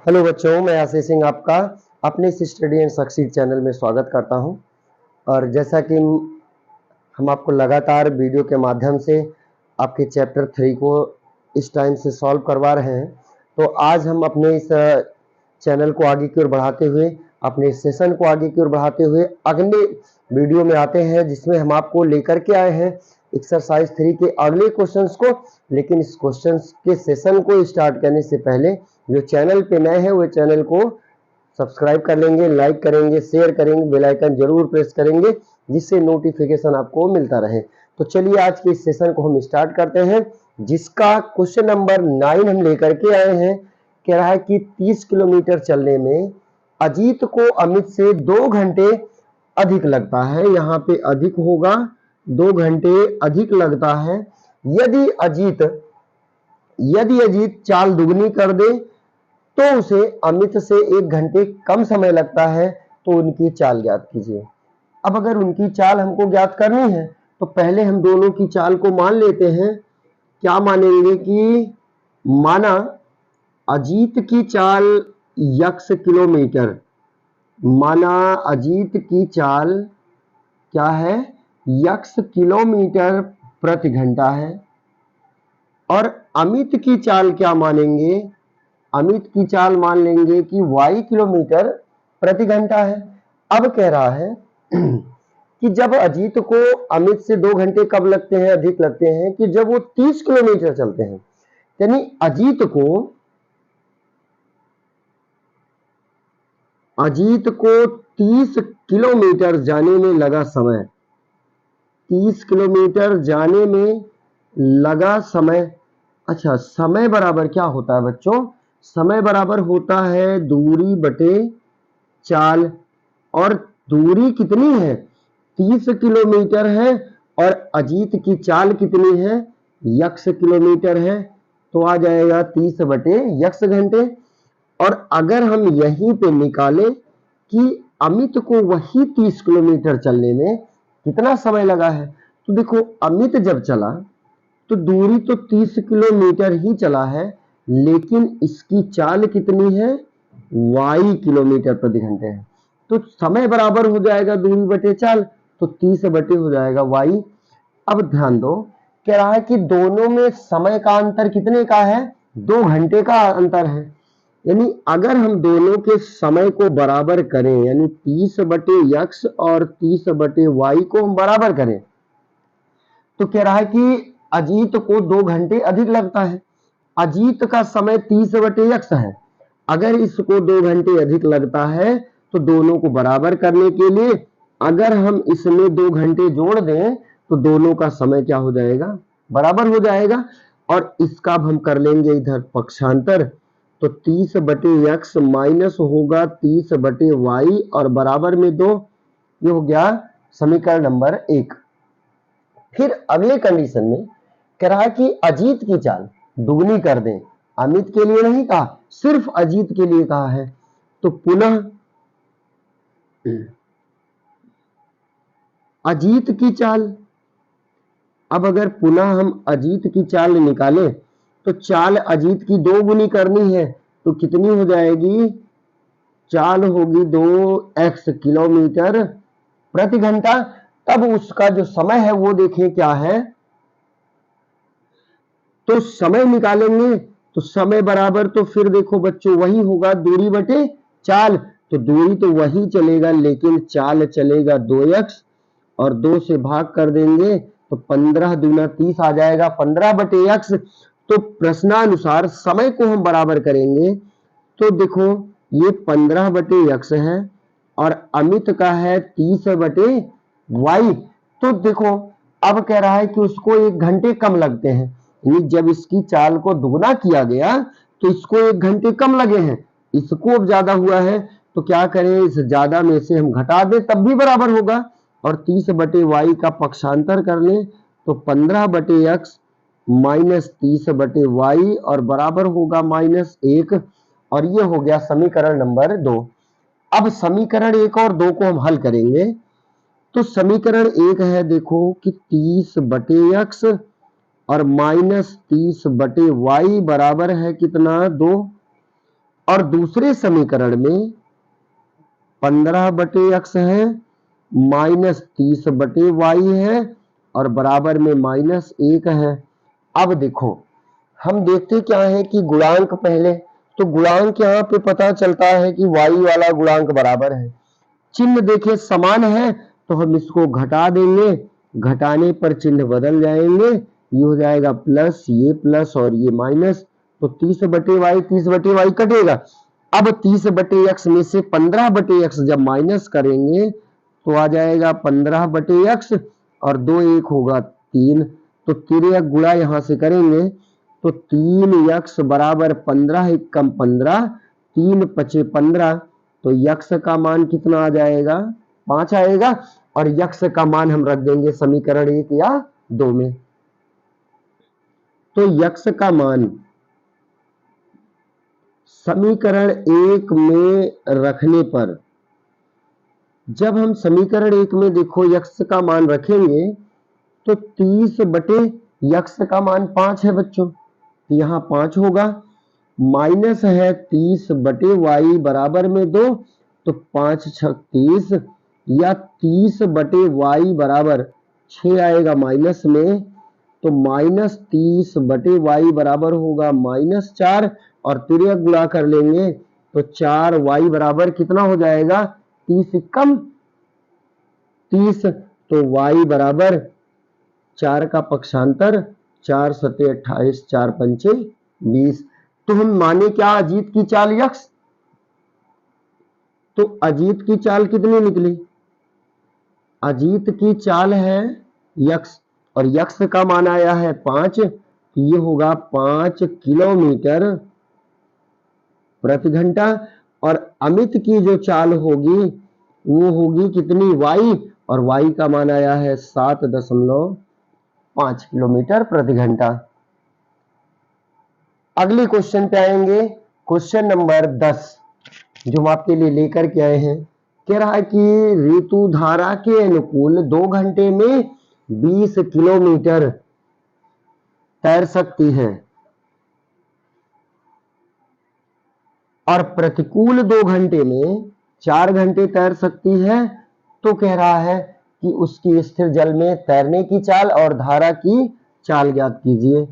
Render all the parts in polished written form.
Hello बच्चों, मैं आशीष सिंह आपका अपने इस स्टडी एंड सक्सीड चैनल में स्वागत करता हूं। और जैसा कि हम आपको लगातार वीडियो के माध्यम से आपके चैप्टर 3 को इस टाइम से सॉल्व करवा रहे हैं, तो आज हम अपने इस चैनल को आगे की ओर बढ़ाते हुए, अपने सेशन को आगे की ओर बढ़ाते हुए अगले वीडियो में आते हैं, जिसमें हम आपको लेकर के आए हैं एक्सरसाइज 3 के अगले क्वेश्चंस को। लेकिन इस क्वेश्चंस के सेशन को स्टार्ट करने से पहले जो चैनल पे नए हैं वो चैनल को सब्सक्राइब कर लेंगे, लाइक करेंगे, शेयर करेंगे, बेल आइकन जरूर प्रेस करेंगे, जिससे नोटिफिकेशन आपको मिलता रहे। तो चलिए आज के इस सेशन को हम स्टार्ट करते हैं, जिसका क्वेश्चन नंबर 9 हम लेकर के आए हैं। कह रहा है कि 30 किलोमीटर चलने में अजीत को अमित से 2 घंटे अधिक लगता है। यहाँ पे अधिक होगा, 2 घंटे अधिक लगता है। यदि अजीत चाल दुगनी कर दे तो उसे अमित से 1 घंटे कम समय लगता है, तो उनकी चाल ज्ञात कीजिए। अब अगर उनकी चाल हमको ज्ञात करनी है तो पहले हम दोनों की चाल को मान लेते हैं। क्या मानेंगे कि माना अजीत की चाल x किलोमीटर, माना अजीत की चाल क्या है, x किलोमीटर प्रति घंटा है। और अमित की चाल क्या मानेंगे, अमित की चाल मान लेंगे कि y किलोमीटर प्रति घंटा है। अब कह रहा है कि जब अजीत को अमित से 2 घंटे कब लगते हैं, अधिक लगते हैं, कि जब वो 30 किलोमीटर चलते हैं। यानी अजीत को 30 किलोमीटर जाने में लगा समय, 30 किलोमीटर जाने में लगा समय। अच्छा, समय बराबर क्या होता है बच्चों, समय बराबर होता है दूरी बटे चाल। और दूरी कितनी है, 30 किलोमीटर है, और अजीत की चाल कितनी है, x किलोमीटर है, तो आ जाएगा 30 बटे x घंटे। और अगर हम यहीं पे निकालें कि अमित को वही 30 किलोमीटर चलने में कितना समय लगा है, तो देखो अमित जब चला तो दूरी तो 30 किलोमीटर ही चला है, लेकिन इसकी चाल कितनी है, y किलोमीटर प्रति घंटे है। तो समय बराबर हो जाएगा दूरी बटे चाल, तो 30 बटे हो जाएगा y। अब ध्यान दो, कह रहा है कि दोनों में समय का अंतर कितने का है, 2 घंटे का अंतर है। यानी अगर हम दोनों के समय को बराबर करें, यानी 30 बटे x और 30 बटे y को हम बराबर करें, तो कह रहा है कि अजीत को 2 घंटे अधिक लगता है। अजीत का समय 30 बटे x है, अगर इसको 2 घंटे अधिक लगता है तो दोनों को बराबर करने के लिए अगर हम इसमें 2 घंटे जोड़ दें तो दोनों का समय क्या हो जाएगा, बराबर हो जाएगा। और इसका हम कर लेंगे इधर पक्षांतर, तो 30 बटे x माइनस होगा 30 बटे y और बराबर में 2। ये हो गया समीकरण नंबर 1। फिर अगले कंडीशन में कह रहा है कि अजीत की चाल दुगनी कर दें। अमित के लिए नहीं कहा, सिर्फ अजीत के लिए कहा है। तो पुनः अजीत की चाल, अब अगर पुनः हम अजीत की चाल निकालें तो चाल अजीत की 2 गुनी करनी है, तो कितनी हो जाएगी, चाल होगी 2x किलोमीटर प्रति घंटा। तब उसका जो समय है वो देखिए क्या है, तो समय निकालेंगे तो समय बराबर, तो फिर देखो बच्चों वही होगा दूरी बटे चाल। तो दूरी तो वही चलेगा, लेकिन चाल चलेगा 2x, और 2 से भाग कर देंगे तो 15 दूना 30 आ जाएगा, 15 बटे x। तो प्रश्नानुसार समय को हम बराबर करेंगे, तो देखो ये 15 बटे x है और अमित का है 30 बटे y। तो देखो अब कह रहा है कि उसको 1 घंटे कम लगते हैं, यानी जब इसकी चाल को दुगना किया गया तो इसको 1 घंटे कम लगे हैं, इसको अब ज्यादा हुआ है, तो क्या करें, इस ज्यादा में से हम घटा दें तब भी बराबर होगा। और 30 बटे y का पक्षांतर कर लें तो 15 बटे x माइनस 30 बटे y और बराबर होगा -1। और ये हो गया समीकरण नंबर 2। अब समीकरण 1 और 2 को हम हल करेंगे। तो समीकरण 1 है देखो कि 30 बटे x और -30 बटे y बराबर है कितना, 2। और दूसरे समीकरण में 15/x है, -30/y है और बराबर में -1 है। अब देखो हम देखते क्या है कि गुणांक पहले, तो गुणांक यहाँ पे पता चलता है कि y वाला गुणांक बराबर है, चिन्ह देखे समान है तो हम इसको घटा देंगे, घटाने पर चिन्ह बदल जाएंगे, ये हो जाएगा प्लस, ये प्लस और ये माइनस, तो 30/y कटेगा। अब 30/x में से 15/x जब माइनस करेंगे तो आ जाएगा 15/x और 2 1 होगा 3, तो 3 गुणा यहां से करेंगे तो 3x बराबर 15 1 कम 15, 3 5 15, तो यक्स का मान कितना आ जाएगा 5 आएगा और यक्स का मान हम रख देंगे समीकरण 1 या 2 में। तो यक्स का मान समीकरण 1 में रखने पर, जब हम समीकरण 1 में देखो यक्स का मान रखेंगे तो 30/यक्स का मान 5 है बच्चों, यहाँ 5 होगा, माइनस है 30/y बराबर में 2, तो 5 6 30 या 30/y बराबर 6 आएगा माइनस में, तो -30/y बराबर होगा -4 और 3 गुणा कर लेंगे तो 4y बराबर कितना हो जाएगा 30 कम 30, तो y बराबर 4 का पक्षांतर 4 7 28 4 5 20। तो हम माने क्या अजीत की चाल यक्स, तो अजीत की चाल कितनी निकली, अजीत की चाल है यक्स और यक्स का मान आया है 5, तो ये होगा 5 किलोमीटर प्रति घंटा, और अमित की जो चाल होगी वो होगी कितनी y, और y का मान आया है 7.5 किलोमीटर प्रति घंटा। अगले क्वेश्चन पे आएंगे, क्वेश्चन नंबर 10 जो हम आपके लिए लेकर के आए हैं, कह रहा है कि ऋतु धारा के अनुकूल 2 घंटे में 20 किलोमीटर तैर सकती है और प्रतिकूल 2 घंटे में 4 घंटे तैर सकती है, तो कह रहा है कि उसकी स्थिर जल में तैरने की चाल और धारा की चाल ज्ञात कीजिए।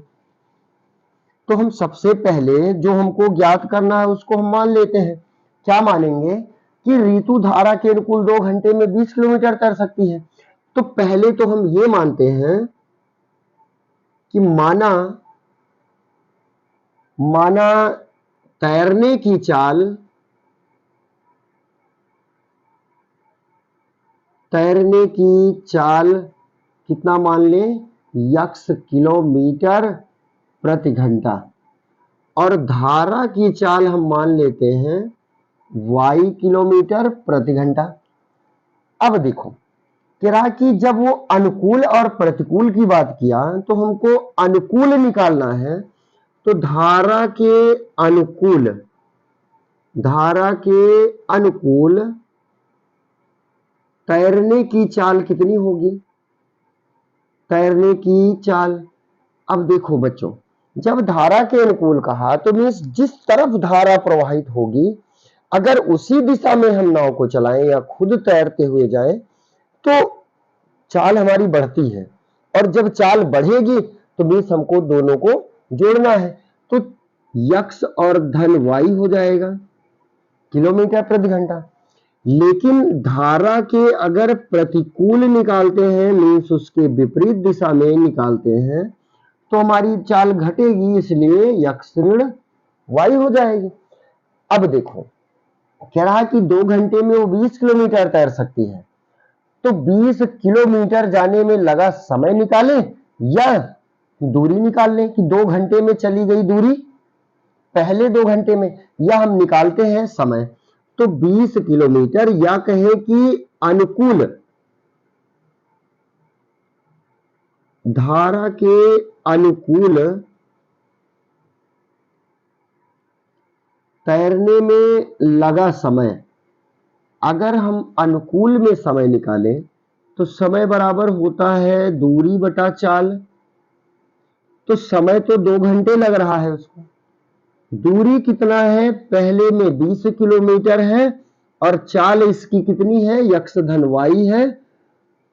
तो हम सबसे पहले जो हमको ज्ञात करना है उसको हम मान लेते हैं, क्या मानेंगे कि ऋतु धारा के अनुकूल 2 घंटे में 20 किलोमीटर तैर सकती है। तो पहले तो हम ये मानते हैं कि माना तैरने की चाल कितना मान लें, यक्स किलोमीटर प्रति घंटा, और धारा की चाल हम मान लेते हैं y किलोमीटर प्रति घंटा। अब देखो कह रहा कि जब वो अनुकूल और प्रतिकूल की बात किया तो हमको अनुकूल निकालना है, तो धारा के अनुकूल तैरने की चाल कितनी होगी, तैरने की चाल। अब देखो बच्चों, जब धारा के अनुकूल कहा तो मीन्स जिस तरफ धारा प्रवाहित होगी अगर उसी दिशा में हम नाव को चलाएं या खुद तैरते हुए जाएं तो चाल हमारी बढ़ती है, और जब चाल बढ़ेगी तो मीन्स हमको दोनों को जोड़ना है, तो यक्स और धन वाई हो जाएगा किलोमीटर प्रति घंटा। लेकिन धारा के अगर प्रतिकूल निकालते हैं मीन्स उसके विपरीत दिशा में निकालते हैं तो हमारी चाल घटेगी, इसलिए यक्स ऋण वाई हो जाएगी। अब देखो कह रहा है कि 2 घंटे में वो 20 किलोमीटर तैर सकती है, तो 20 किलोमीटर जाने में लगा समय निकालें या दूरी निकाल लें कि 2 घंटे में चली गई दूरी पहले 2 घंटे में, या हम निकालते हैं समय। तो 20 किलोमीटर या कहे कि अनुकूल धारा के अनुकूल तैरने में लगा समय, अगर हम अनुकूल में समय निकालें तो समय बराबर होता है दूरी बटा चाल, तो समय तो 2 घंटे लग रहा है उसको, दूरी कितना है, पहले में 20 किलोमीटर है और चाल इसकी कितनी है, यक्स धन वाई है।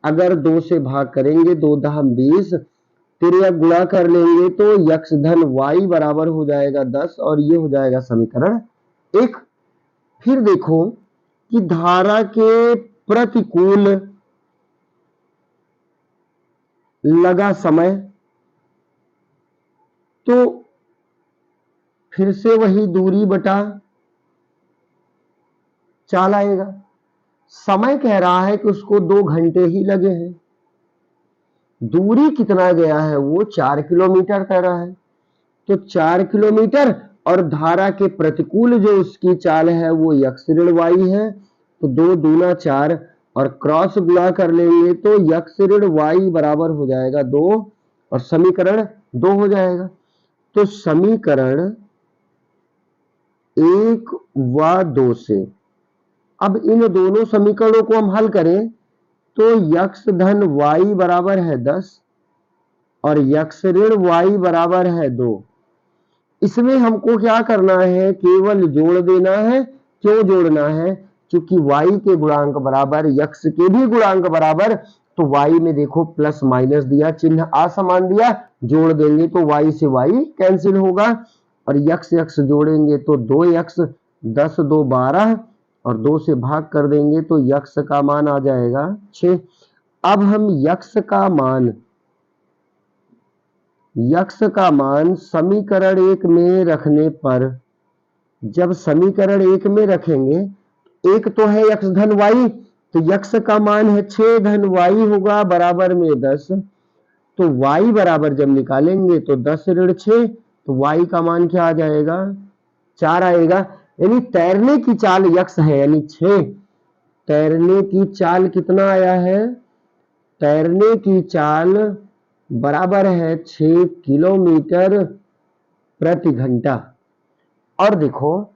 अगर 2 से भाग करेंगे, 2 दहम 20, फिर यह गुणा कर लेंगे तो यक्स धन वाई बराबर हो जाएगा 10 और ये हो जाएगा समीकरण 1। फिर देखो कि धारा के प्रतिकूल लगा समय, तो फिर से वही दूरी बटा चाल आएगा। समय कह रहा है कि उसको 2 घंटे ही लगे हैं। दूरी कितना गया है, वो 4 किलोमीटर तैरा है, तो 4 किलोमीटर और धारा के प्रतिकूल जो उसकी चाल है वो यक्स ऋण वाई है, तो 2 दूना 4 और क्रॉस गुणा कर लेंगे तो यक्स ऋण वाई बराबर हो जाएगा 2 और समीकरण 2 हो जाएगा। तो समीकरण 1 व 2 से अब इन दोनों समीकरणों को हम हल करें तो यक्स धन वाई बराबर है 10 और यक्स ऋण वाई बराबर है 2। इसमें हमको क्या करना है, केवल जोड़ देना है। क्यों जोड़ना है, क्योंकि y के गुणांक बराबर यक्स के भी गुणांक बराबर, तो y में देखो प्लस माइनस दिया, चिन्ह असमान दिया, जोड़ देंगे तो y से y कैंसिल होगा और यक्स यक्स जोड़ेंगे तो 2x, 10 2 12 और 2 से भाग कर देंगे तो यक्स का मान आ जाएगा 6। अब हम यक्स का मान समीकरण 1 में रखने पर, जब समीकरण 1 में रखेंगे, एक तो है यक्स धन वाई, तो यक्स का मान है 6 धन वाई होगा बराबर में 10, तो y बराबर जब निकालेंगे तो 10 ऋण 6, तो y का मान क्या आ जाएगा, 4 आएगा। यानी तैरने की चाल यक्स है यानी 6, तैरने की चाल कितना आया है, तैरने की चाल बराबर है 6 किलोमीटर प्रति घंटा। और देखो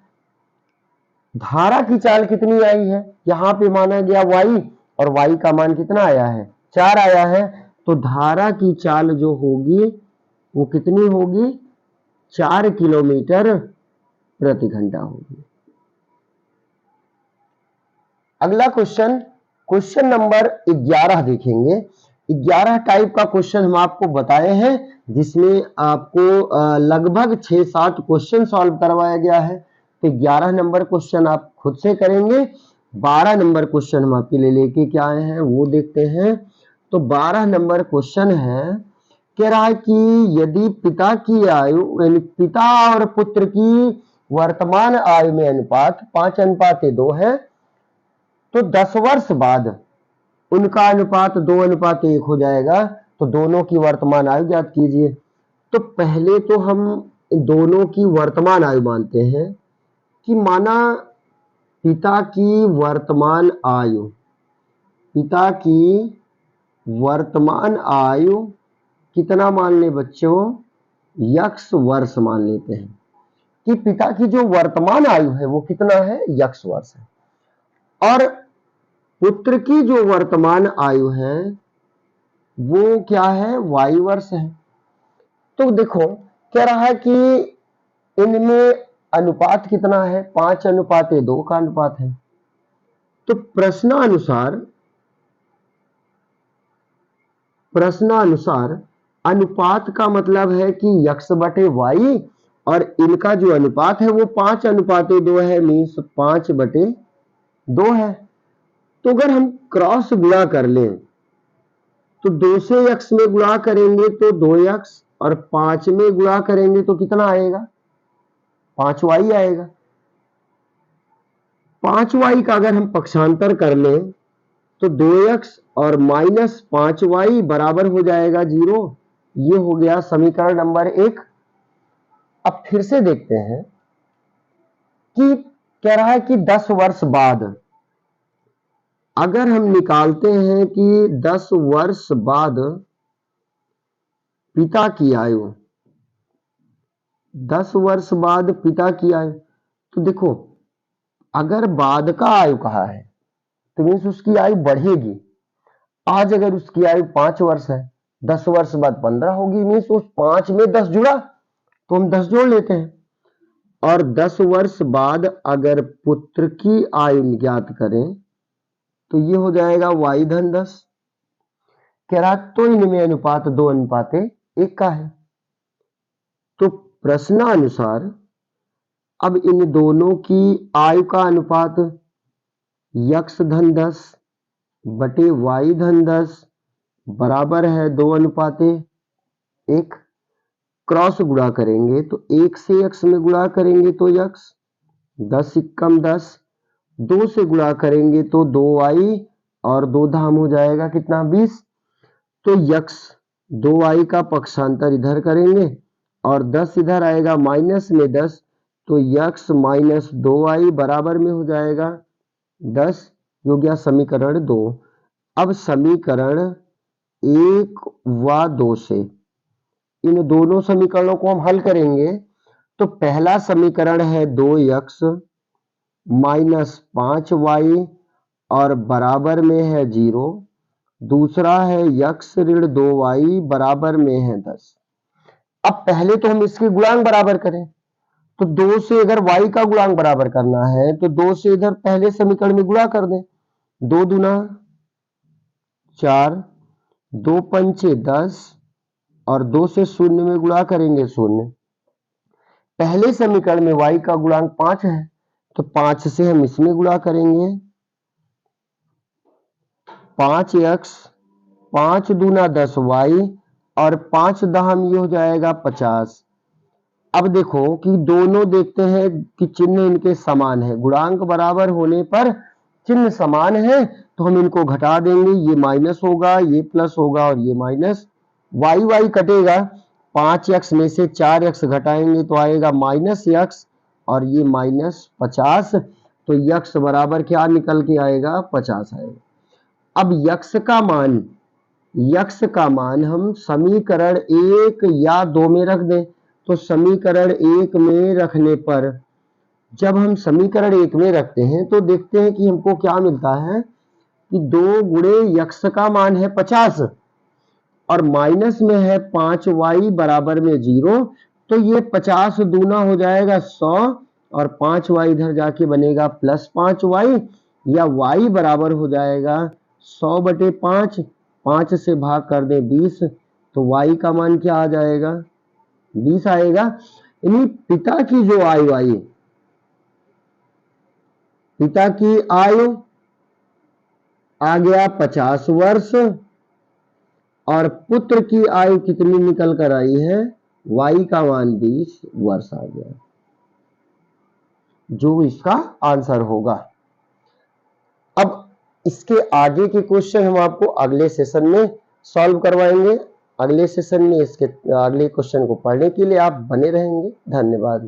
धारा की चाल कितनी आई है, यहां पे माना गया y और y का मान कितना आया है, 4 आया है, तो धारा की चाल जो होगी वो कितनी होगी, 4 किलोमीटर प्रति घंटा होगी। अगला क्वेश्चन, क्वेश्चन नंबर 11 देखेंगे। 11 टाइप का क्वेश्चन हम आपको बताए हैं, जिसमें आपको लगभग 6-7 क्वेश्चन सॉल्व करवाया गया है। तो 11 नंबर क्वेश्चन आप खुद से करेंगे, 12 नंबर क्वेश्चन हम आपके लिए लेके क्या आए हैं वो देखते हैं। तो 12 नंबर क्वेश्चन है, कह रहा है कि यदि पिता की आयु यानी पिता और पुत्र की वर्तमान आयु में अनुपात 5:2 है, तो 10 वर्ष बाद उनका अनुपात 2:1 हो जाएगा, तो दोनों की वर्तमान आयु ज्ञात कीजिए। तो पहले तो हम दोनों की वर्तमान आयु मानते हैं कि माना पिता की वर्तमान आयु, पिता की वर्तमान आयु कितना मान ले बच्चों, यक्स वर्ष मान लेते हैं कि पिता की जो वर्तमान आयु है वो कितना है, यक्स वर्ष है, और पुत्र की जो वर्तमान आयु है वो क्या है, वाई वर्ष है। तो देखो कह रहा है कि इनमें अनुपात कितना है, 5:2 का अनुपात है। तो प्रश्नानुसार अनुपात का मतलब है कि यक्स बटे वाई और इनका जो अनुपात है वो 5:2 है, मीन्स 5/2 है। तो अगर हम क्रॉस गुणा कर लें तो 2 से x में गुणा करेंगे तो 2x और 5 में गुणा करेंगे तो कितना आएगा, 5y आएगा। 5y का अगर हम पक्षांतर कर लें तो 2x और -5y बराबर हो जाएगा 0। ये हो गया समीकरण नंबर 1। अब फिर से देखते हैं कि कह रहा है कि 10 वर्ष बाद, अगर हम निकालते हैं कि 10 वर्ष बाद पिता की आयु, 10 वर्ष बाद पिता की आयु, तो देखो अगर बाद का आयु कहा है तो मीन्स उसकी आयु बढ़ेगी। आज अगर उसकी आयु 5 वर्ष है, 10 वर्ष बाद 15 होगी, मीन्स उस 5 में 10 जुड़ा तो हम 10 जोड़ लेते हैं। और 10 वर्ष बाद अगर पुत्र की आयु ज्ञात करें तो ये हो जाएगा y धन 10। कह रहा तो इनमें अनुपात 2:1 का है। तो प्रश्नानुसार अब इन दोनों की आयु का अनुपात x धन 10 बटे y धन 10 बराबर है 2:1। क्रॉस गुणा करेंगे तो 1 से x में गुणा करेंगे तो x, 10 एकम 10, 2 से गुणा करेंगे तो 2y और 2 धाम हो जाएगा कितना 20। तो x 2y का पक्षांतर इधर करेंगे और 10 इधर आएगा माइनस में 10, तो x माइनस 2y बराबर में हो जाएगा 10। ये हो गया समीकरण 2। अब समीकरण 1 व 2 से इन दोनों समीकरणों को हम हल करेंगे। तो पहला समीकरण है 2x माइनस 5y और बराबर में है 0। दूसरा है x ऋण 2y बराबर में है 10। अब पहले तो हम इसके गुणांक बराबर करें। तो 2 से अगर y का गुणांक बराबर करना है तो 2 से इधर पहले समीकरण में गुणा कर दें। 2 दूना 4, 2 पंचे 10 और 2 से 0 में गुणा करेंगे 0। पहले समीकरण में y का गुणांक 5 है तो 5 से हम इसमें गुणा करेंगे 5x, 5 दूना 10y और 5 दहम ये हो जाएगा 50। अब देखो कि दोनों देखते हैं कि चिन्ह इनके समान है, गुणांक बराबर होने पर चिन्ह समान है तो हम इनको घटा देंगे। ये माइनस होगा, ये प्लस होगा और ये माइनस। y कटेगा, 5x में से 4x घटाएंगे तो आएगा माइनस x और ये माइनस 50। तो x बराबर क्या निकल के आएगा 50 आएगा। अब x का मान हम समीकरण 1 या 2 में रख दें। तो समीकरण 1 में रखने पर जब हम समीकरण 1 में रखते हैं तो देखते हैं कि हमको क्या मिलता है कि 2 गुणे x का मान है 50 और माइनस में है 5y बराबर में 0। तो ये 50 दूना हो जाएगा 100 और 5y इधर जाके बनेगा प्लस 5y या y बराबर हो जाएगा 100 बटे 5। 5 से भाग कर दे 20 तो y का मान क्या आ जाएगा 20 आएगा। यानी पिता की जो आयु आई, पिता की आयु आ गया 50 वर्ष और पुत्र की आयु कितनी निकल कर आई है, y का मान 20 वर्ष आ गया, जो इसका आंसर होगा। अब इसके आगे के क्वेश्चन हम आपको अगले सेशन में सॉल्व करवाएंगे। अगले सेशन में इसके अगले क्वेश्चन को पढ़ने के लिए आप बने रहेंगे। धन्यवाद।